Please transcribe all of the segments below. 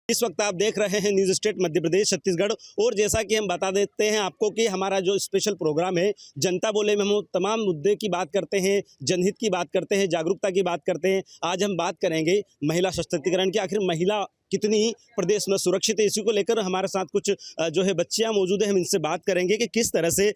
इस वक्त आप देख रहे हैं न्यूज स्टेट मध्य प्रदेश छत्तीसगढ़। और जैसा कि हम बता देते हैं आपको कि हमारा जो स्पेशल प्रोग्राम है जनता बोले में हम तमाम मुद्दे की बात करते हैं, जनहित की बात करते हैं, जागरूकता की बात करते हैं। आज हम बात करेंगे महिला सशक्तिकरण की। आखिर महिला कितनी प्रदेश में सुरक्षित है, इसी को लेकर हमारे साथ कुछ जो है बच्चियां मौजूद हैं। हम इनसे बात करेंगे कि किस तरह से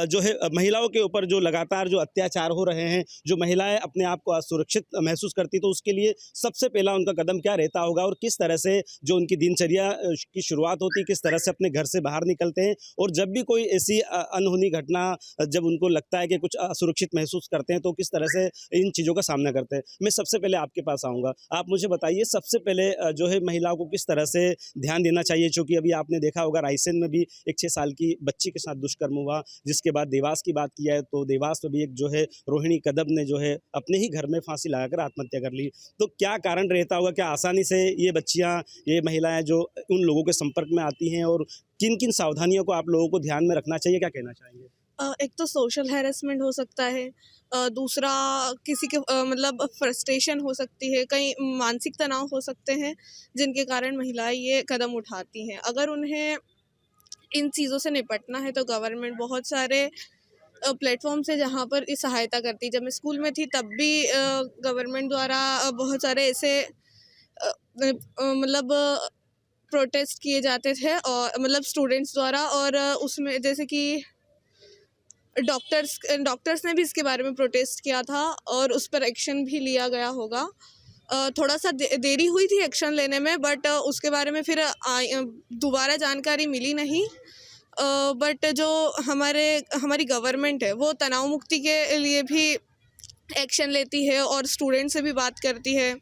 जो है महिलाओं के ऊपर जो लगातार जो अत्याचार हो रहे हैं, जो महिलाएं अपने आप को असुरक्षित महसूस करती, तो उसके लिए सबसे पहला उनका कदम क्या रहता होगा और किस तरह से जो उनकी दिनचर्या की शुरुआत होती है, किस तरह से अपने घर से बाहर निकलते हैं। और जब भी कोई ऐसी अनहोनी घटना जब उनको लगता है कि कुछ असुरक्षित महसूस करते हैं, तो किस तरह से इन चीज़ों का सामना करते हैं। मैं सबसे पहले आपके पास आऊँगा, आप मुझे बताइए सबसे पहले जो है महिला को किस तरह से ध्यान देना चाहिए। क्योंकि अभी आपने देखा होगा रायसेन में भी एक 6 साल की बच्ची के साथ दुष्कर्म हुआ, जिसके बाद देवास की बात किया है तो देवास में भी एक जो है रोहिणी कदम ने जो है अपने ही घर में फांसी लगाकर आत्महत्या कर ली। तो क्या कारण रहता होगा, क्या आसानी से ये बच्चियां, ये महिलाएं जो उन लोगों के संपर्क में आती हैं, और किन किन सावधानियों को आप लोगों को ध्यान में रखना चाहिए, क्या कहना चाहेंगे? एक तो सोशल हैरेसमेंट हो सकता है, दूसरा किसी के मतलब फ्रस्ट्रेशन हो सकती है, कई मानसिक तनाव हो सकते हैं जिनके कारण महिलाएं ये कदम उठाती हैं। अगर उन्हें इन चीज़ों से निपटना है तो गवर्नमेंट बहुत सारे प्लेटफॉर्म्स है जहाँ पर इस सहायता करती है। जब मैं स्कूल में थी तब भी गवर्नमेंट द्वारा बहुत सारे ऐसे मतलब प्रोटेस्ट किए जाते थे और मतलब स्टूडेंट्स द्वारा, और उसमें जैसे कि डॉक्टर्स ने भी इसके बारे में प्रोटेस्ट किया था और उस पर एक्शन भी लिया गया होगा। थोड़ा सा देरी हुई थी एक्शन लेने में, बट उसके बारे में फिर दोबारा जानकारी मिली नहीं। बट जो हमारी गवर्नमेंट है वो तनाव मुक्ति के लिए भी एक्शन लेती है और स्टूडेंट से भी बात करती है।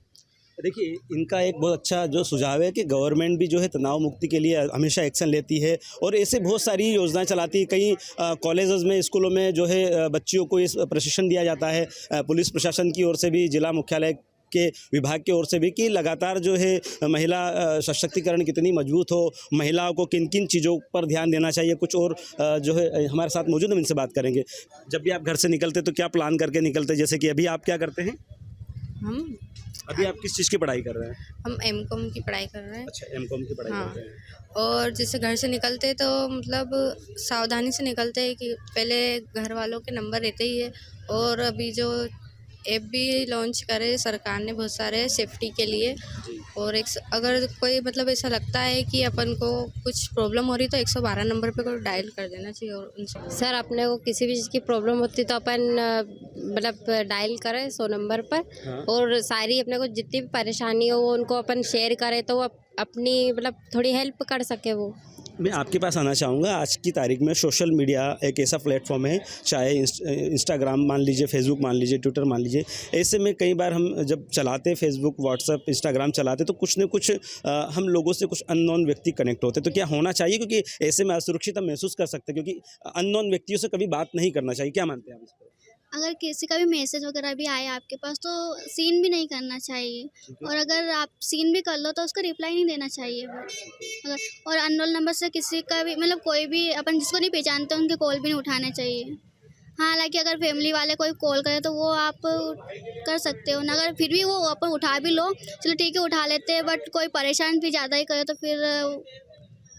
देखिए, इनका एक बहुत अच्छा जो सुझाव है कि गवर्नमेंट भी जो है तनाव मुक्ति के लिए हमेशा एक्शन लेती है और ऐसे बहुत सारी योजनाएं चलाती है। कई कॉलेजेस में, स्कूलों में जो है बच्चियों को इस प्रशिक्षण दिया जाता है, पुलिस प्रशासन की ओर से भी, जिला मुख्यालय के विभाग की ओर से भी, कि लगातार जो है महिला सशक्तिकरण कितनी मजबूत हो, महिलाओं को किन किन चीज़ों पर ध्यान देना चाहिए। कुछ और जो है हमारे साथ मौजूद, हम इनसे बात करेंगे। जब भी आप घर से निकलते तो क्या प्लान करके निकलते, जैसे कि अभी आप क्या करते हैं? अभी आप किस चीज़ की पढ़ाई कर रहे हैं? हम एमकॉम की पढ़ाई कर रहे हैं। अच्छा, एमकॉम की पढ़ाई कर रहे हैं। और जैसे घर से निकलते तो मतलब सावधानी से निकलते हैं कि पहले घर वालों के नंबर रहते ही है। और अभी जो ऐप भी लॉन्च करे सरकार ने बहुत सारे सेफ्टी के लिए। और अगर कोई मतलब ऐसा लगता है कि अपन को कुछ प्रॉब्लम हो रही तो 112 नंबर पे कोई डायल कर देना चाहिए। और उनसे सर अपने को किसी भी चीज़ की प्रॉब्लम होती तो अपन मतलब डायल करें 100 नंबर पर। हाँ। और सारी अपने को जितनी भी परेशानी हो वो उनको अपन शेयर करें तो वो अपनी मतलब थोड़ी हेल्प कर सके वो। मैं आपके पास आना चाहूँगा। आज की तारीख में सोशल मीडिया एक ऐसा प्लेटफॉर्म है, चाहे इंस्टाग्राम मान लीजिए, फेसबुक मान लीजिए, ट्विटर मान लीजिए। ऐसे में कई बार हम जब चलाते फेसबुक, व्हाट्सएप, इंस्टाग्राम चलाते तो कुछ न कुछ हम लोगों से कुछ अननोन व्यक्ति कनेक्ट होते। तो क्या होना चाहिए, क्योंकि ऐसे में असुरक्षित हम महसूस कर सकते हैं, क्योंकि अननोन व्यक्तियों से कभी बात नहीं करना चाहिए। क्या मानते हैं आप इस पर? अगर किसी का भी मैसेज वगैरह भी आए आपके पास तो सीन भी नहीं करना चाहिए। और अगर आप सीन भी कर लो तो उसका रिप्लाई नहीं देना चाहिए। अगर और अननोन नंबर से किसी का भी मतलब कोई भी अपन जिसको नहीं पहचानते उनके कॉल भी नहीं उठाने चाहिए। हालांकि अगर फैमिली वाले कोई कॉल करे तो वो आप कर सकते हो ना, अगर फिर भी वो अपन उठा भी लो, चलो ठीक है उठा लेते हैं, बट कोई परेशान भी ज़्यादा ही करे तो फिर।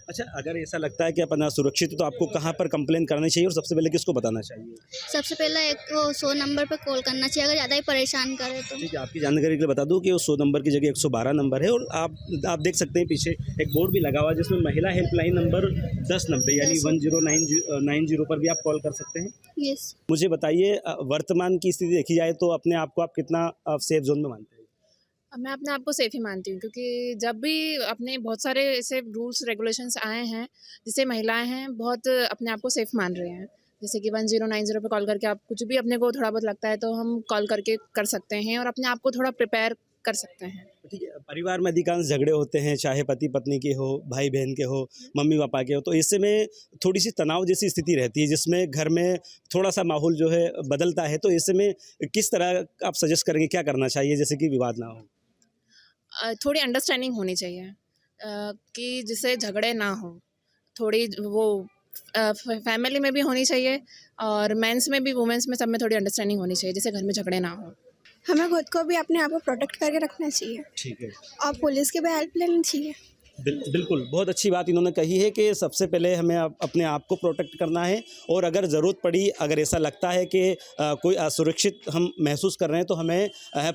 अच्छा, अगर ऐसा लगता है कि अपन असुरक्षित, तो आपको कहाँ पर कंप्लेन करनी चाहिए और सबसे पहले किसको बताना चाहिए? सबसे पहले एक वो 100 नंबर पर कॉल करना चाहिए अगर ज़्यादा ही परेशान करे तो। ठीक है, आपकी जानकारी के लिए बता दूं कि वो 100 नंबर की जगह 112 नंबर है। और आप देख सकते हैं पीछे एक बोर्ड भी लगा हुआ है जिसमें महिला हेल्पलाइन नंबर 1090 यानी 1090 पर भी आप कॉल कर सकते हैं। यस। मुझे बताइए, वर्तमान की स्थिति देखी जाए तो अपने आप को आप कितना सेफ जोन में मानते हैं? मैं अपने आप को सेफ ही मानती हूँ, क्योंकि जब भी अपने बहुत सारे ऐसे रूल्स रेगुलेशंस आए हैं जिससे महिलाएं हैं बहुत अपने आप को सेफ मान रहे हैं। जैसे कि 1090 पे कॉल करके आप कुछ भी अपने को थोड़ा बहुत लगता है तो हम कॉल करके कर सकते हैं और अपने आप को थोड़ा प्रिपेयर कर सकते हैं। ठीक है, परिवार में अधिकांश झगड़े होते हैं, चाहे पति पत्नी के हो, भाई बहन के हो, मम्मी पापा के हो, तो इससे में थोड़ी सी तनाव जैसी स्थिति रहती है जिसमें घर में थोड़ा सा माहौल जो है बदलता है। तो इससे में किस तरह आप सजेस्ट करेंगे, क्या करना चाहिए जैसे कि विवाद ना हो? थोड़ी अंडरस्टैंडिंग होनी चाहिए कि जिससे झगड़े ना हो। थोड़ी वो फैमिली में भी होनी चाहिए और मेंस में भी, वुमेंस में, सब में थोड़ी अंडरस्टैंडिंग होनी चाहिए जिससे घर में झगड़े ना हो। हमें खुद को भी अपने आप को प्रोटेक्ट करके रखना चाहिए। ठीक है। और पुलिस की भी हेल्प लेनी चाहिए। बिल्कुल, बहुत अच्छी बात इन्होंने कही है कि सबसे पहले हमें अपने आप को प्रोटेक्ट करना है, और अगर ज़रूरत पड़ी, अगर ऐसा लगता है कि कोई असुरक्षित हम महसूस कर रहे हैं, तो हमें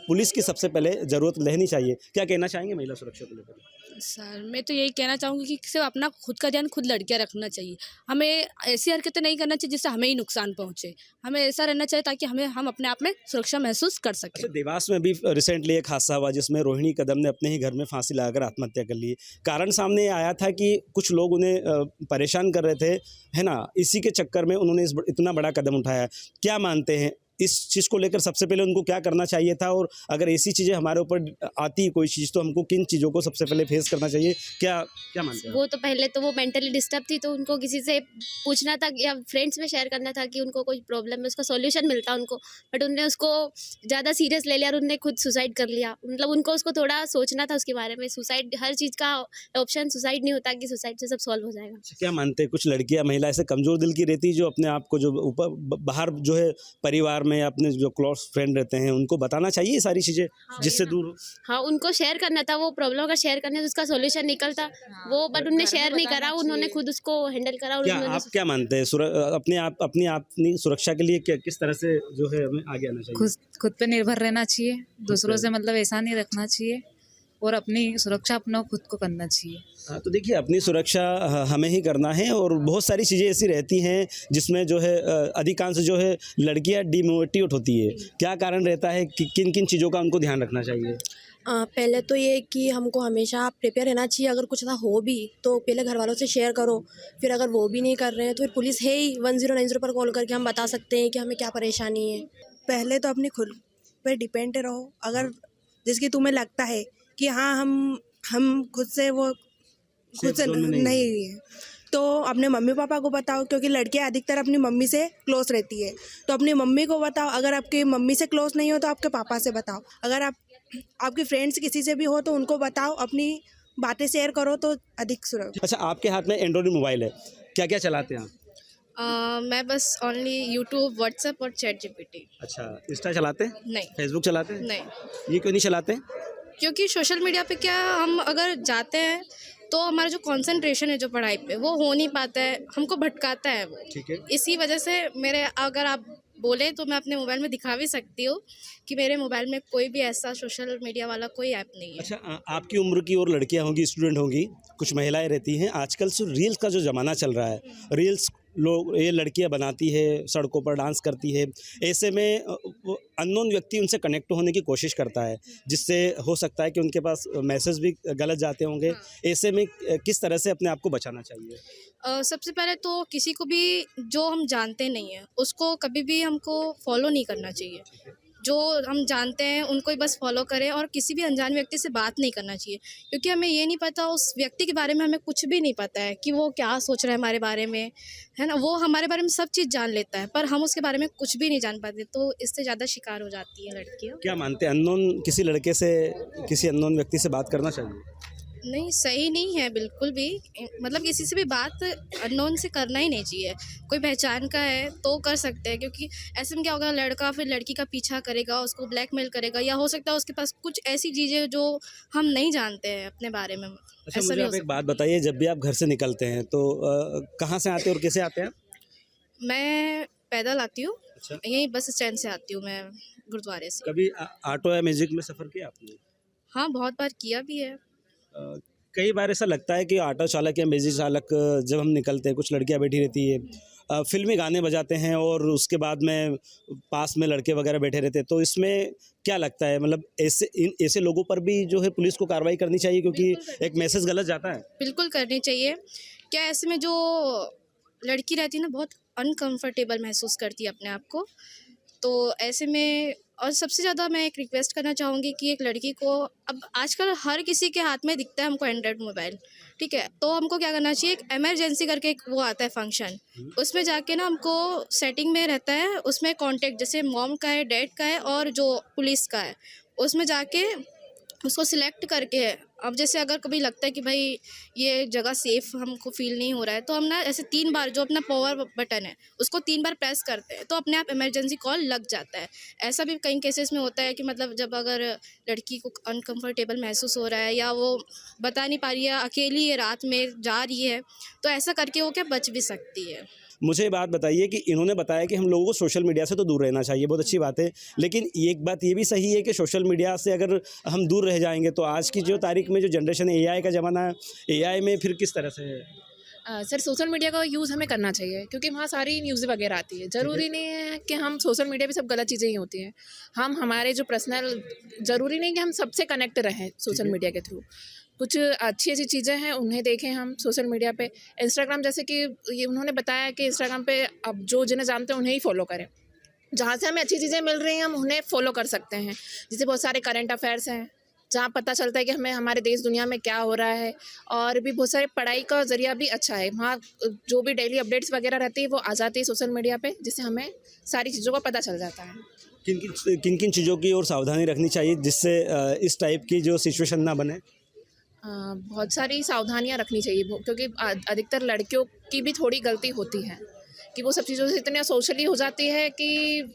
पुलिस की सबसे पहले ज़रूरत लेनी चाहिए। क्या कहना चाहेंगे महिला सुरक्षा को लेकर? सर मैं तो यही कहना चाहूँगी कि सिर्फ अपना खुद का ध्यान खुद लड़कियाँ रखना चाहिए। हमें ऐसी हरकतें नहीं करना चाहिए जिससे हमें ही नुकसान पहुँचे। हमें ऐसा रहना चाहिए ताकि हम अपने आप में सुरक्षा महसूस कर सकें। अच्छा, देवास में भी रिसेंटली एक हादसा हुआ जिसमें रोहिणी कदम ने अपने ही घर में फांसी लगाकर आत्महत्या कर ली। कारण सामने आया था कि कुछ लोग उन्हें परेशान कर रहे थे, है ना? इसी के चक्कर में उन्होंने इतना बड़ा कदम उठाया। क्या मानते हैं इस चीज़ को लेकर सबसे पहले उनको क्या करना चाहिए था, और अगर ऐसी चीज़ें हमारे ऊपर आती कोई चीज़ तो हमको किन चीज़ों को सबसे पहले फेस करना चाहिए? क्या क्या मानते हैं? वो तो पहले तो वो मेंटली डिस्टर्ब थी, तो उनको किसी से पूछना था या फ्रेंड्स में शेयर करना था कि उनको कोई प्रॉब्लम है, उसका सॉल्यूशन मिलता उनको। बट उनने उसको ज़्यादा सीरियस ले लिया और उनने खुद सुसाइड कर लिया। मतलब उनको उसको थोड़ा सोचना था उसके बारे में। सुसाइड, हर चीज़ का ऑप्शन सुसाइड नहीं होता कि सुसाइड से सब सॉल्व हो जाएगा। अच्छा, क्या मानते हैं कुछ लड़कियां, महिला ऐसे कमज़ोर दिल की रहती जो अपने आप को जो ऊपर बाहर जो है परिवार में अपने जो क्लोज फ्रेंड रहते हैं उनको बताना चाहिए ये सारी चीज़ें जिससे दूर हो? हाँ, उनको शेयर करना था, वो प्रॉब्लम अगर शेयर करने से उसका सॉल्यूशन निकलता वो, बट उनने शेयर नहीं करा, उन्होंने खुद उसको हैंडल करा। और क्या उन्होंने आप क्या मानते हैं अपनी सुरक्षा के लिए किस तरह से जो है हमें आगे आना चाहिए? खुद पे निर्भर रहना चाहिए, दूसरों से मतलब ऐसा नहीं रखना चाहिए, और अपनी सुरक्षा अपना खुद को करना चाहिए। हाँ, तो देखिए अपनी सुरक्षा हमें ही करना है, और बहुत सारी चीज़ें ऐसी रहती हैं जिसमें जो है अधिकांश जो है लड़कियां डिमोटिवेट होती है। क्या कारण रहता है कि किन किन चीज़ों का उनको ध्यान रखना चाहिए? पहले तो ये कि हमको हमेशा प्रिपेयर रहना चाहिए। अगर कुछ ऐसा हो भी तो पहले घर वालों से शेयर करो, फिर अगर वो भी नहीं कर रहे हैं तो फिर पुलिस है ही, 1090 पर कॉल करके हम बता सकते हैं कि हमें क्या परेशानी है। पहले तो अपनी खुद पे डिपेंड रहो। अगर जिसकी तुम्हें लगता है कि हाँ हम खुद से नहीं है, तो अपने मम्मी पापा को बताओ, क्योंकि लड़कियां अधिकतर अपनी मम्मी से क्लोज रहती है, तो अपनी मम्मी को बताओ। अगर आपकी मम्मी से क्लोज नहीं हो तो आपके पापा से बताओ। अगर आपके फ्रेंड्स किसी से भी हो तो उनको बताओ, अपनी बातें शेयर करो तो अधिक सुरक्षित। अच्छा, आपके हाथ में एंड्रॉइड मोबाइल है, क्या क्या चलाते हैं आप? मैं बस ओनली यूट्यूब, व्हाट्सएप और चैट जीपीटी। अच्छा, इंस्टा चलाते हैं? नहीं। फेसबुक चलाते हैं? नहीं, ये क्यों नहीं चलाते? क्योंकि सोशल मीडिया पे क्या हम अगर जाते हैं तो हमारा जो कंसंट्रेशन है जो पढ़ाई पे वो हो नहीं पाता है, हमको भटकाता है वो। ठीक है। इसी वजह से अगर आप बोले तो मैं अपने मोबाइल में दिखा भी सकती हूँ कि मेरे मोबाइल में कोई भी ऐसा सोशल मीडिया वाला कोई ऐप नहीं है। अच्छा, आपकी उम्र की और लड़कियां होंगी, स्टूडेंट होंगी, कुछ महिलाएं रहती हैं। आजकल से रील्स का जो ज़माना चल रहा है, रील्स ये लड़कियां बनाती है, सड़कों पर डांस करती है। ऐसे में अननोन व्यक्ति उनसे कनेक्ट होने की कोशिश करता है, जिससे हो सकता है कि उनके पास मैसेज भी गलत जाते होंगे। ऐसे में किस तरह से अपने आप को बचाना चाहिए? सबसे पहले तो किसी को भी जो हम जानते नहीं हैं उसको कभी भी हमको फॉलो नहीं करना चाहिए। जो हम जानते हैं उनको ही बस फॉलो करें, और किसी भी अनजान व्यक्ति से बात नहीं करना चाहिए, क्योंकि हमें ये नहीं पता उस व्यक्ति के बारे में, हमें कुछ भी नहीं पता है कि वो क्या सोच रहा है हमारे बारे में, है ना। वो हमारे बारे में सब चीज़ जान लेता है पर हम उसके बारे में कुछ भी नहीं जान पाते, तो इससे ज़्यादा शिकार हो जाती है लड़कियाँ। क्या मानते हैं अननोन किसी लड़के से, किसी अननोन व्यक्ति से बात करना चाहिए? नहीं, सही नहीं है बिल्कुल भी। मतलब किसी से भी बात अननोन से करना ही नहीं चाहिए। कोई पहचान का है तो कर सकते हैं, क्योंकि ऐसे में क्या होगा, लड़का फिर लड़की का पीछा करेगा, उसको ब्लैकमेल करेगा, या हो सकता है उसके पास कुछ ऐसी चीज़ें जो हम नहीं जानते हैं अपने बारे में। अच्छा, ऐसा मुझे भी हो आप एक सकता बात बताइए, जब भी आप घर से निकलते हैं तो कहाँ से आते हैं और कैसे आते हैं? मैं पैदल आती हूँ। अच्छा। यहीं बस स्टैंड से आती हूँ मैं, गुरुद्वारे से। कभी ऑटो या मैजिक में सफ़र किया आपने? हाँ, बहुत बार किया भी है। कई बार ऐसा लगता है कि ऑटो चालक या मैजिक चालक जब हम निकलते हैं, कुछ लड़कियां बैठी रहती है, फिल्मी गाने बजाते हैं और उसके बाद में पास में लड़के वगैरह बैठे रहते हैं, तो इसमें क्या लगता है, मतलब ऐसे लोगों पर भी जो है पुलिस को कार्रवाई करनी चाहिए, क्योंकि एक मैसेज गलत जाता है? बिल्कुल करनी चाहिए। क्या ऐसे में जो लड़की रहती है ना, बहुत अनकंफर्टेबल महसूस करती है अपने आप को, तो ऐसे में। और सबसे ज़्यादा मैं एक रिक्वेस्ट करना चाहूँगी कि एक लड़की को, अब आजकल हर किसी के हाथ में दिखता है हमको एंड्रॉयड मोबाइल, ठीक है, तो हमको क्या करना चाहिए, एक इमरजेंसी करके एक वो आता है फंक्शन, उसमें जाके ना हमको सेटिंग में रहता है, उसमें कॉन्टेक्ट जैसे मॉम का है, डैड का है और जो पुलिस का है, उसमें जाके उसको सिलेक्ट करके है। अब जैसे अगर कभी लगता है कि भाई ये जगह सेफ़ हमको फ़ील नहीं हो रहा है, तो हम ना ऐसे 3 बार जो अपना पावर बटन है उसको 3 बार प्रेस करते हैं तो अपने आप इमरजेंसी कॉल लग जाता है। ऐसा भी कई केसेस में होता है कि मतलब जब अगर लड़की को अनकंफर्टेबल महसूस हो रहा है या वो बता नहीं पा रही है, अकेली है, रात में जा रही है, तो ऐसा करके वो क्या बच भी सकती है। मुझे ये बात बताइए कि इन्होंने बताया कि हम लोगों को सोशल मीडिया से तो दूर रहना चाहिए, बहुत अच्छी बात है, लेकिन एक बात ये भी सही है कि सोशल मीडिया से अगर हम दूर रह जाएंगे तो आज की जो तारीख में जो जनरेशन है, एआई का ज़माना है, एआई में फिर किस तरह से सर सोशल मीडिया का यूज़ हमें करना चाहिए क्योंकि वहाँ सारी न्यूज़ वगैरह आती है। ज़रूरी नहीं है कि हम सोशल मीडिया पे सब गलत चीज़ें ही होती हैं। हम हमारे जो पर्सनल, ज़रूरी नहीं कि हम सबसे कनेक्ट रहें सोशल मीडिया के थ्रू। कुछ अच्छी अच्छी चीज़ें हैं उन्हें देखें हम सोशल मीडिया पे। इंस्टाग्राम जैसे कि ये उन्होंने बताया कि इंस्टाग्राम पे अब जो जिन्हें जानते हैं उन्हें ही फॉलो करें। जहाँ से हमें अच्छी चीज़ें मिल रही हैं हम उन्हें फॉलो कर सकते हैं। जैसे बहुत सारे करंट अफेयर्स हैं जहाँ पता चलता है कि हमें हमारे देश दुनिया में क्या हो रहा है, और भी बहुत सारे पढ़ाई का ज़रिया भी अच्छा है। वहाँ जो भी डेली अपडेट्स वगैरह रहती है वो आ जाती है सोशल मीडिया पे, जिससे हमें सारी चीज़ों का पता चल जाता है। किन किन चीज़ों की और सावधानी रखनी चाहिए जिससे इस टाइप की जो सिचुएशन ना बने? बहुत सारी सावधानियां रखनी चाहिए क्योंकि अधिकतर लड़कियों की भी थोड़ी गलती होती है कि वो सब चीज़ों से इतने सोशली हो जाती है कि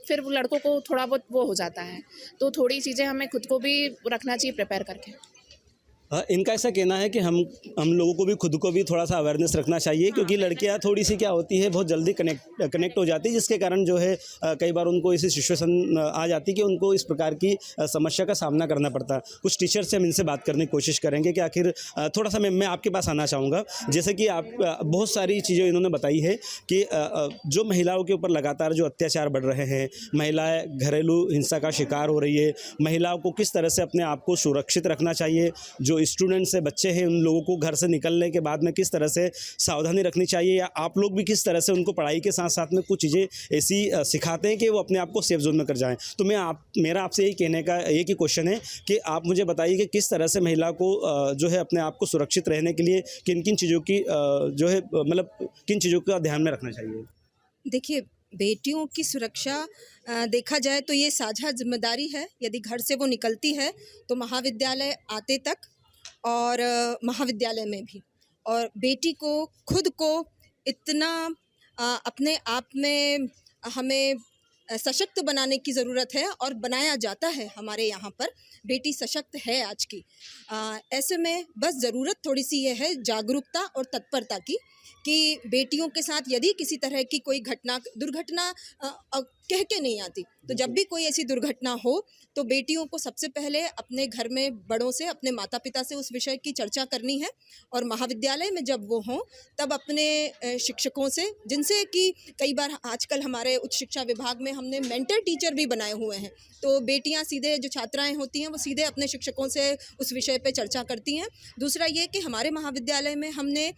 फिर वो लड़कों को थोड़ा बहुत वो हो जाता है। तो थोड़ी चीज़ें हमें खुद को भी रखना चाहिए प्रिपेयर करके। इनका ऐसा कहना है कि हम लोगों को भी खुद को भी थोड़ा सा अवेयरनेस रखना चाहिए क्योंकि लड़कियां थोड़ी सी क्या होती है, बहुत जल्दी कनेक्ट हो जाती है, जिसके कारण जो है कई बार उनको ऐसी सिचुएशन आ जाती है कि उनको इस प्रकार की समस्या का सामना करना पड़ता है। कुछ टीचर से हम इनसे बात करने की कोशिश करेंगे कि आखिर थोड़ा सा मैं आपके पास आना चाहूँगा। जैसे कि आप बहुत सारी चीज़ें इन्होंने बताई है कि जो महिलाओं के ऊपर लगातार जो अत्याचार बढ़ रहे हैं, महिलाएँ घरेलू हिंसा का शिकार हो रही है, महिलाओं को किस तरह से अपने आप को सुरक्षित रखना चाहिए, जो स्टूडेंट्स है, बच्चे हैं, उन लोगों को घर से निकलने के बाद में किस तरह से सावधानी रखनी चाहिए, या आप लोग भी किस तरह से उनको पढ़ाई के साथ साथ में कुछ चीज़ें ऐसी सिखाते हैं कि वो अपने आप को सेफ जोन में कर जाएं। तो मेरा आपसे यही कहने का एक ही क्वेश्चन है कि आप मुझे बताइए कि किस तरह से महिला को जो है अपने आप को सुरक्षित रहने के लिए किन किन चीज़ों की जो है मतलब किन चीज़ों का ध्यान में रखना चाहिए? देखिए, बेटियों की सुरक्षा देखा जाए तो ये साझा जिम्मेदारी है। यदि घर से वो निकलती है तो महाविद्यालय आते तक और महाविद्यालय में भी, और बेटी को खुद को इतना अपने आप में हमें सशक्त बनाने की ज़रूरत है, और बनाया जाता है हमारे यहाँ पर। बेटी सशक्त है आज की। ऐसे में बस ज़रूरत थोड़ी सी ये है जागरूकता और तत्परता की कि बेटियों के साथ यदि किसी तरह की कोई दुर्घटना कह के नहीं आती, तो जब भी कोई ऐसी दुर्घटना हो तो बेटियों को सबसे पहले अपने घर में बड़ों से, अपने माता पिता से उस विषय की चर्चा करनी है, और महाविद्यालय में जब वो हों तब अपने शिक्षकों से, जिनसे कि कई बार आजकल हमारे उच्च शिक्षा विभाग में हमने मेंटर टीचर भी बनाए हुए हैं, तो बेटियां सीधे, जो छात्राएं होती हैं वो सीधे अपने शिक्षकों से उस विषय पे चर्चा करती हैं। दूसरा ये कि हमारे महाविद्यालय में हमने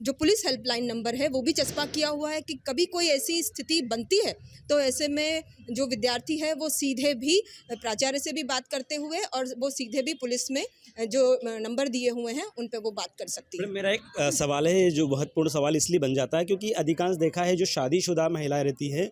जो पुलिस हेल्पलाइन नंबर है वो भी चस्पा किया हुआ है कि कभी कोई ऐसी स्थिति बनती है तो ऐसे में जो विद्यार्थी है वो सीधे भी प्राचार्य से भी बात करते हुए, और वो सीधे भी पुलिस में जो नंबर दिए हुए हैं उन पे वो बात कर सकती है। मेरा एक सवाल है जो महत्वपूर्ण सवाल इसलिए बन जाता है क्योंकि अधिकांश देखा है जो शादीशुदा महिलाएं रहती हैं,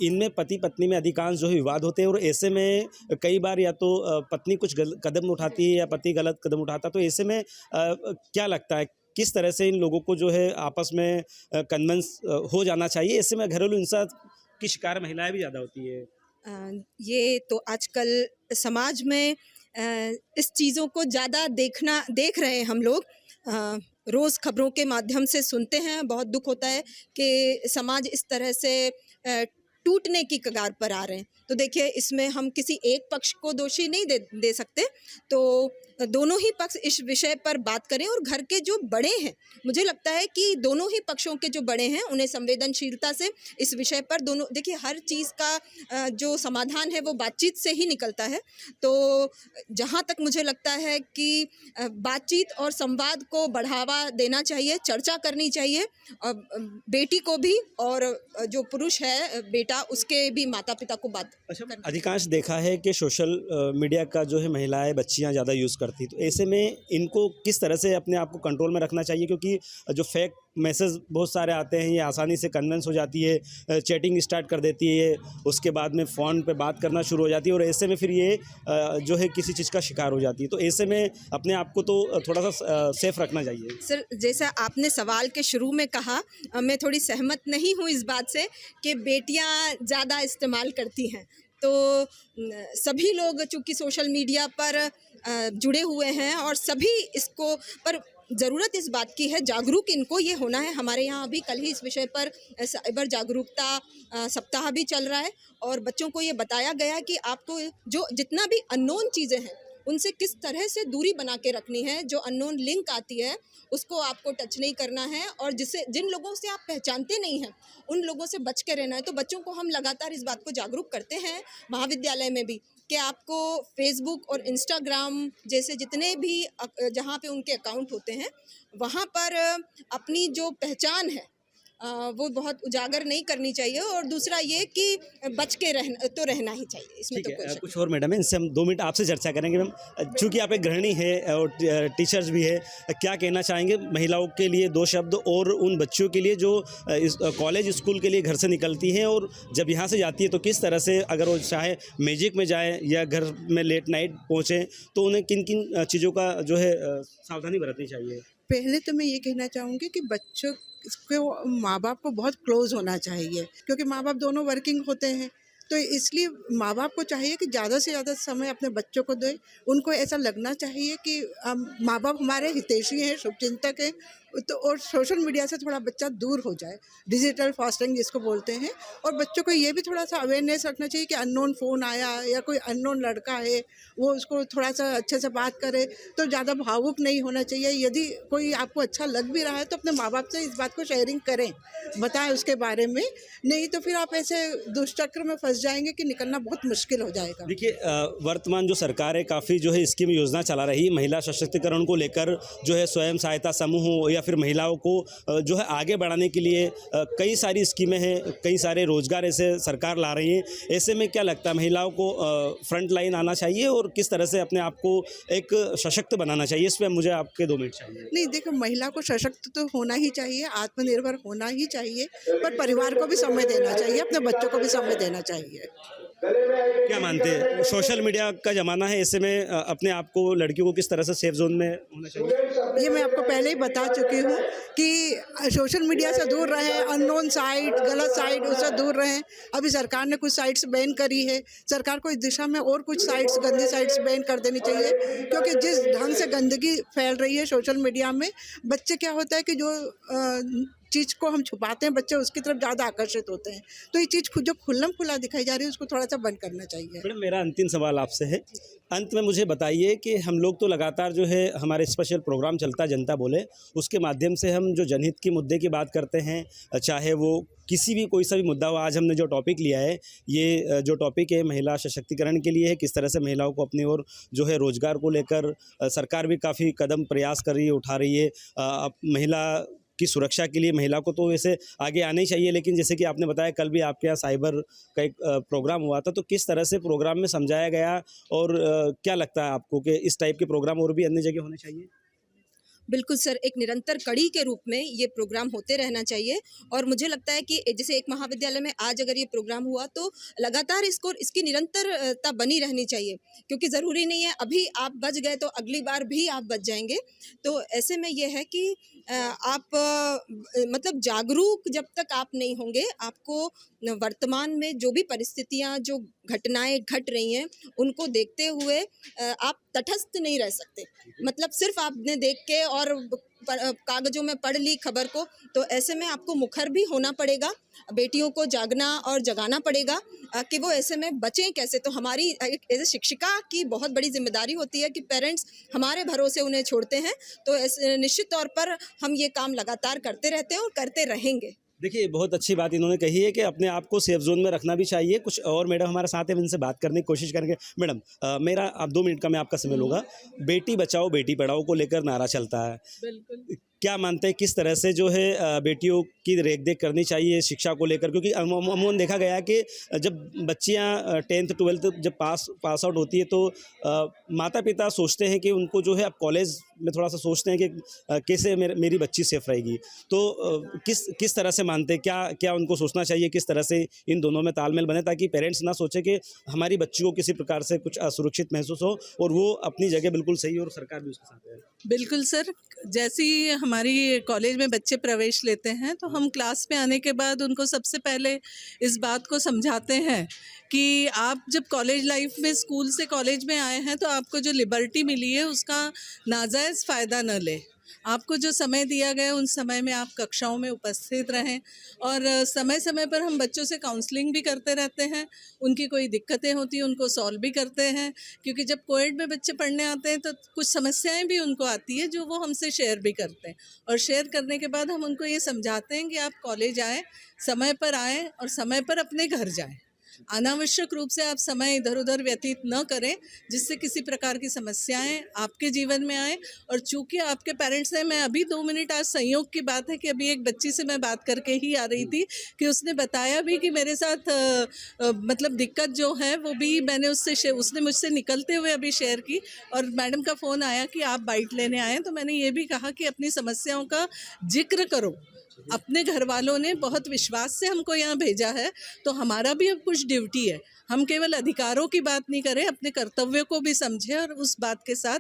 इनमें पति पत्नी में अधिकांश जो है विवाद होते हैं, और ऐसे में कई बार या तो पत्नी कुछ कदम उठाती है या पति गलत कदम उठाता है। तो ऐसे में क्या लगता है किस तरह से इन लोगों को जो है आपस में कन्विंस हो जाना चाहिए? ऐसे में घरेलू हिंसा की शिकार महिलाएं भी ज़्यादा होती है। ये तो आजकल समाज में इस चीज़ों को ज़्यादा देख रहे हैं हम लोग। रोज़ खबरों के माध्यम से सुनते हैं। बहुत दुख होता है कि समाज इस तरह से टूटने की कगार पर आ रहे हैं। तो देखिए, इसमें हम किसी एक पक्ष को दोषी नहीं दे सकते, तो दोनों ही पक्ष इस विषय पर बात करें, और घर के जो बड़े हैं, मुझे लगता है कि दोनों ही पक्षों के जो बड़े हैं उन्हें संवेदनशीलता से इस विषय पर दोनों, देखिए हर चीज़ का जो समाधान है वो बातचीत से ही निकलता है। तो जहाँ तक मुझे लगता है कि बातचीत और संवाद को बढ़ावा देना चाहिए, चर्चा करनी चाहिए, और बेटी को भी, और जो पुरुष है बेटा, उसके भी माता पिता को बात। अच्छा, अधिकांश देखा है कि सोशल मीडिया का जो है महिलाएं, बच्चियां ज़्यादा यूज़ करती, तो ऐसे में इनको किस तरह से अपने आप को कंट्रोल में रखना चाहिए? क्योंकि जो फेक मैसेज बहुत सारे आते हैं, ये आसानी से कन्विंस हो जाती है, चैटिंग स्टार्ट कर देती है ये, उसके बाद में फ़ोन पे बात करना शुरू हो जाती है और ऐसे में फिर ये जो है किसी चीज़ का शिकार हो जाती है। तो ऐसे में अपने आप को तो थोड़ा सा सेफ रखना चाहिए। सर, जैसा आपने सवाल के शुरू में कहा, मैं थोड़ी सहमत नहीं हूँ इस बात से कि बेटियाँ ज़्यादा इस्तेमाल करती हैं। तो सभी लोग चूँकि सोशल मीडिया पर जुड़े हुए हैं और सभी इसको पर ज़रूरत इस बात की है, जागरूक इनको ये होना है। हमारे यहाँ अभी कल ही इस विषय पर साइबर जागरूकता सप्ताह भी चल रहा है और बच्चों को ये बताया गया कि आपको जो जितना भी अननोन चीज़ें हैं उनसे किस तरह से दूरी बना के रखनी है। जो अननोन लिंक आती है उसको आपको टच नहीं करना है और जिन लोगों से आप पहचानते नहीं हैं उन लोगों से बच के रहना है। तो बच्चों को हम लगातार इस बात को जागरूक करते हैं महाविद्यालय में भी कि आपको फेसबुक और इंस्टाग्राम जैसे जितने भी जहाँ पे उनके अकाउंट होते हैं वहाँ पर अपनी जो पहचान है वो बहुत उजागर नहीं करनी चाहिए और दूसरा ये कि बच के रहना ही चाहिए। इसमें तो कोई कुछ और मैडम है, इनसे हम 2 मिनट आपसे चर्चा करेंगे। मैम, चूँकि आप एक गृहिणी है और टीचर्स भी है, क्या कहना चाहेंगे महिलाओं के लिए 2 शब्द और उन बच्चियों के लिए जो कॉलेज स्कूल के लिए घर से निकलती हैं और जब यहाँ से जाती है तो किस तरह से, अगर वो चाहे मैजिक में जाए या घर में लेट नाइट पहुँचें, तो उन्हें किन किन चीज़ों का जो है सावधानी बरतनी चाहिए? पहले तो मैं ये कहना चाहूँगी कि बच्चों को माँ बाप को बहुत क्लोज होना चाहिए, क्योंकि माँ बाप दोनों वर्किंग होते हैं। तो इसलिए माँ बाप को चाहिए कि ज़्यादा से ज़्यादा समय अपने बच्चों को दें। उनको ऐसा लगना चाहिए कि माँ बाप हमारे हितैषी हैं, शुभचिंतक हैं। तो और सोशल मीडिया से थोड़ा बच्चा दूर हो जाए, डिजिटल फास्टिंग जिसको बोलते हैं। और बच्चों को ये भी थोड़ा सा अवेयरनेस रखना चाहिए कि अननोन फ़ोन आया या कोई अननोन लड़का है, वो उसको थोड़ा सा अच्छे से बात करे। तो ज़्यादा भावुक नहीं होना चाहिए। यदि कोई आपको अच्छा लग भी रहा है तो अपने माँ बाप से इस बात को शेयरिंग करें, बताएं उसके बारे में। नहीं तो फिर आप ऐसे दुष्चक्र में फंस जाएंगे कि निकलना बहुत मुश्किल हो जाएगा। देखिए, वर्तमान जो सरकार है काफ़ी जो है स्कीम योजना चला रही है महिला सशक्तिकरण को लेकर, जो है स्वयं सहायता समूह या फिर महिलाओं को जो है आगे बढ़ाने के लिए कई सारी स्कीमें हैं, कई सारे रोजगार ऐसे सरकार ला रही है। ऐसे में क्या लगता है महिलाओं को फ्रंट लाइन आना चाहिए और किस तरह से अपने आप को एक सशक्त बनाना चाहिए? इस पर मुझे आपके 2 मिनट चाहिए। नहीं, देखो, महिला को सशक्त तो होना ही चाहिए, आत्मनिर्भर होना ही चाहिए, पर परिवार को भी समय देना चाहिए, अपने बच्चों को भी समय देना चाहिए। क्या मानते हैं, सोशल मीडिया का ज़माना है, ऐसे में अपने आप को, लड़कियों को किस तरह से सेफ जोन में होना चाहिए? ये मैं आपको पहले ही बता चुकी हूँ कि सोशल मीडिया से दूर रहें, अननोन साइट, गलत साइट, उससे दूर रहें। अभी सरकार ने कुछ साइट्स बैन करी है, सरकार को इस दिशा में और कुछ साइट्स, गंदी साइट्स बैन कर देनी चाहिए। क्योंकि जिस ढंग से गंदगी फैल रही है सोशल मीडिया में, बच्चे क्या होता है कि जो चीज़ को हम छुपाते हैं बच्चे उसकी तरफ ज़्यादा आकर्षित होते हैं। तो ये चीज़ जो खुल्लम खुला दिखाई जा रही है उसको थोड़ा सा बंद करना चाहिए। मैडम, मेरा अंतिम सवाल आपसे है, अंत में मुझे बताइए कि हम लोग तो लगातार जो है हमारे स्पेशल प्रोग्राम चलता है जनता बोले, उसके माध्यम से हम जो जनहित के मुद्दे की बात करते हैं, चाहे वो किसी भी कोई सा भी मुद्दा हो। आज हमने जो टॉपिक लिया है, ये जो टॉपिक है महिला सशक्तिकरण के लिए है, किस तरह से महिलाओं को अपनी ओर जो है रोजगार को लेकर सरकार भी काफ़ी कदम प्रयास कर रही है, उठा रही है। महिला की सुरक्षा के लिए महिला को तो वैसे आगे आना ही चाहिए, लेकिन जैसे कि आपने बताया कल भी आपके यहाँ साइबर का एक प्रोग्राम हुआ था, तो किस तरह से प्रोग्राम में समझाया गया और क्या लगता है आपको कि इस टाइप के प्रोग्राम और भी अन्य जगह होने चाहिए? बिल्कुल सर, एक निरंतर कड़ी के रूप में ये प्रोग्राम होते रहना चाहिए और मुझे लगता है कि जैसे एक महाविद्यालय में आज अगर ये प्रोग्राम हुआ तो लगातार इसकी निरंतरता बनी रहनी चाहिए, क्योंकि ज़रूरी नहीं है अभी आप बच गए तो अगली बार भी आप बच जाएंगे। तो ऐसे में ये है कि आप मतलब जागरूक जब तक आप नहीं होंगे, आपको वर्तमान में जो भी परिस्थितियाँ, जो घटनाएं घट रही हैं, उनको देखते हुए आप तटस्थ नहीं रह सकते। मतलब सिर्फ आपने देख के और कागज़ों में पढ़ ली खबर को, तो ऐसे में आपको मुखर भी होना पड़ेगा, बेटियों को जागना और जगाना पड़ेगा कि वो ऐसे में बचें कैसे। तो हमारी एक एज ए शिक्षिका की बहुत बड़ी जिम्मेदारी होती है कि पेरेंट्स हमारे भरोसे उन्हें छोड़ते हैं, तो ऐसे निश्चित तौर पर हम ये काम लगातार करते रहते हैं और करते रहेंगे। देखिए, बहुत अच्छी बात इन्होंने कही है कि अपने आप को सेफ जोन में रखना भी चाहिए। कुछ और मैडम हमारे साथ हैं, इनसे बात करने की कोशिश करेंगे। मैडम, मेरा आप 2 मिनट का मैं आपका समय लूँगा। बेटी बचाओ बेटी पढ़ाओ को लेकर नारा चलता है, बिल्कुल। क्या मानते हैं किस तरह से जो है बेटियों की रेख देख करनी चाहिए शिक्षा को लेकर? क्योंकि अमूमन देखा गया है कि जब बच्चियां 10th 12th जब पास आउट होती है तो माता पिता सोचते हैं कि उनको जो है अब कॉलेज में थोड़ा सा सोचते हैं कि कैसे मेरी बच्ची सेफ रहेगी, तो किस तरह से मानते हैं, क्या उनको सोचना चाहिए, किस तरह से इन दोनों में तालमेल बने ताकि पेरेंट्स ना सोचे कि हमारी बच्ची को किसी प्रकार से कुछ असुरक्षित महसूस हो और वो अपनी जगह बिल्कुल सही हो और सरकार भी उसके साथ है। बिल्कुल सर, जैसे ही हमारी कॉलेज में बच्चे प्रवेश लेते हैं तो हम क्लास में आने के बाद उनको सबसे पहले इस बात को समझाते हैं कि आप जब कॉलेज लाइफ में स्कूल से कॉलेज में आए हैं तो आपको जो लिबर्टी मिली है उसका नाजायज़ फ़ायदा न लें। आपको जो समय दिया गया उन समय में आप कक्षाओं में उपस्थित रहें, और समय समय पर हम बच्चों से काउंसलिंग भी करते रहते हैं। उनकी कोई दिक्कतें होती हैं उनको सॉल्व भी करते हैं, क्योंकि जब कोएड में बच्चे पढ़ने आते हैं तो कुछ समस्याएं भी उनको आती है जो वो हमसे शेयर भी करते हैं, और शेयर करने के बाद हम उनको ये समझाते हैं कि आप कॉलेज आएँ, समय पर आएँ और समय पर अपने घर जाएँ। अनावश्यक रूप से आप समय इधर उधर व्यतीत न करें जिससे किसी प्रकार की समस्याएं आपके जीवन में आए। और चूंकि आपके पेरेंट्स हैं, मैं अभी 2 मिनट, आज संयोग की बात है कि अभी एक बच्ची से मैं बात करके ही आ रही थी कि उसने बताया भी कि मेरे साथ मतलब दिक्कत जो है वो भी मैंने उसने मुझसे निकलते हुए अभी शेयर की, और मैडम का फ़ोन आया कि आप बाइट लेने आए, तो मैंने ये भी कहा कि अपनी समस्याओं का जिक्र करो। अपने घर वालों ने बहुत विश्वास से हमको यहाँ भेजा है, तो हमारा भी अब कुछ ड्यूटी है। हम केवल अधिकारों की बात नहीं करें, अपने कर्तव्यों को भी समझें और उस बात के साथ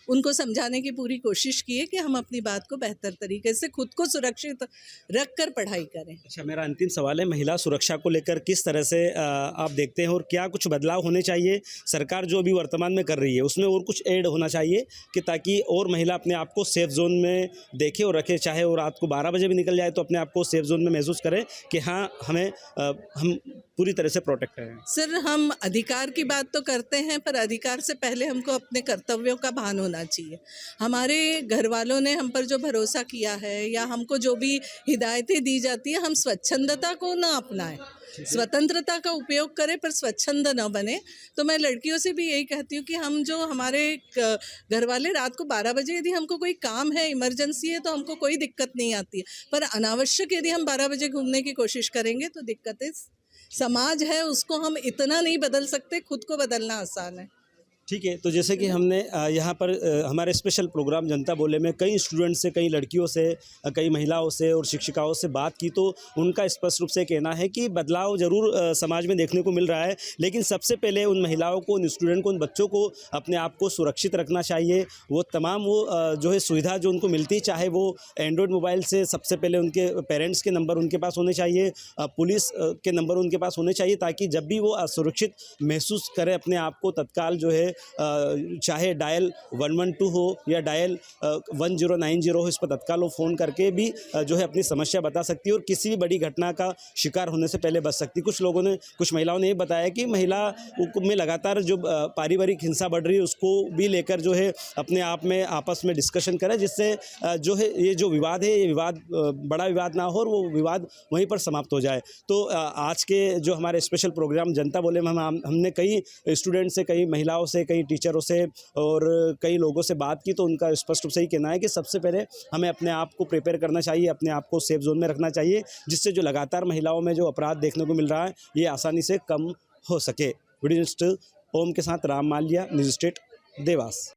उनको समझाने की पूरी कोशिश की है कि हम अपनी बात को बेहतर तरीके से खुद को सुरक्षित रख कर पढ़ाई करें। अच्छा, मेरा अंतिम सवाल है, महिला सुरक्षा को लेकर किस तरह से आप देखते हैं और क्या कुछ बदलाव होने चाहिए? सरकार जो अभी वर्तमान में कर रही है उसमें और कुछ ऐड होना चाहिए कि ताकि और महिला अपने आप को सेफ जोन में देखे और रखे, चाहे वो रात को 12 बजे भी निकल जाए तो अपने आप को सेफ जोन में महसूस करे कि हाँ हम पूरी तरह से प्रोटेक्ट हैं। सर, हम अधिकार की बात तो करते हैं, पर अधिकार से पहले हमको अपने कर्तव्यों का भान होना चाहिए। हमारे घर वालों ने हम पर जो भरोसा किया है या हमको जो भी हिदायतें दी जाती है, हम स्वच्छंदता को ना अपनाएं, स्वतंत्रता का उपयोग करें पर स्वच्छंद न बने। तो मैं लड़कियों से भी यही कहती हूँ कि हम जो हमारे घर वाले रात को 12 बजे यदि हमको कोई काम है, इमरजेंसी है, तो हमको कोई दिक्कत नहीं आती है, पर अनावश्यक यदि हम 12 बजे घूमने की कोशिश करेंगे तो दिक्कतें, समाज है उसको हम इतना नहीं बदल सकते, खुद को बदलना आसान है। ठीक है, तो जैसे कि हमने यहाँ पर हमारे स्पेशल प्रोग्राम जनता बोले में कई स्टूडेंट्स से, कई लड़कियों से, कई महिलाओं से और शिक्षिकाओं से बात की, तो उनका स्पष्ट रूप से कहना है कि बदलाव ज़रूर समाज में देखने को मिल रहा है, लेकिन सबसे पहले उन महिलाओं को, उन स्टूडेंट को, उन बच्चों को अपने आप को सुरक्षित रखना चाहिए। वो तमाम जो है सुविधा जो उनको मिलती, चाहे वो एंड्रॉयड मोबाइल से, सबसे पहले उनके पेरेंट्स के नंबर उनके पास होने चाहिए, पुलिस के नंबर उनके पास होने चाहिए, ताकि जब भी वो असुरक्षित महसूस करें अपने आप को, तत्काल जो है चाहे डायल 112 हो या डायल 1090 हो, इस पर तत्काल वो फ़ोन करके भी जो है अपनी समस्या बता सकती है और किसी भी बड़ी घटना का शिकार होने से पहले बच सकती। कुछ महिलाओं ने ये बताया कि महिला में लगातार जो पारिवारिक हिंसा बढ़ रही है उसको भी लेकर जो है अपने आप में आपस में डिस्कशन करें, जिससे जो है ये जो विवाद है, ये विवाद बड़ा विवाद ना हो और वो विवाद वहीं पर समाप्त हो जाए। तो आज के जो हमारे स्पेशल प्रोग्राम जनता बोले में हमने कई स्टूडेंट से, कई महिलाओं से, कई टीचरों से और कई लोगों से बात की, तो उनका स्पष्ट रूप से ही कहना है कि सबसे पहले हमें अपने आप को प्रिपेयर करना चाहिए, अपने आप को सेफ जोन में रखना चाहिए, जिससे जो लगातार महिलाओं में जो अपराध देखने को मिल रहा है ये आसानी से कम हो सके। वीडियो जर्नलिस्ट ओम के साथ राम मालिया, न्यूज़ स्टेट, देवास।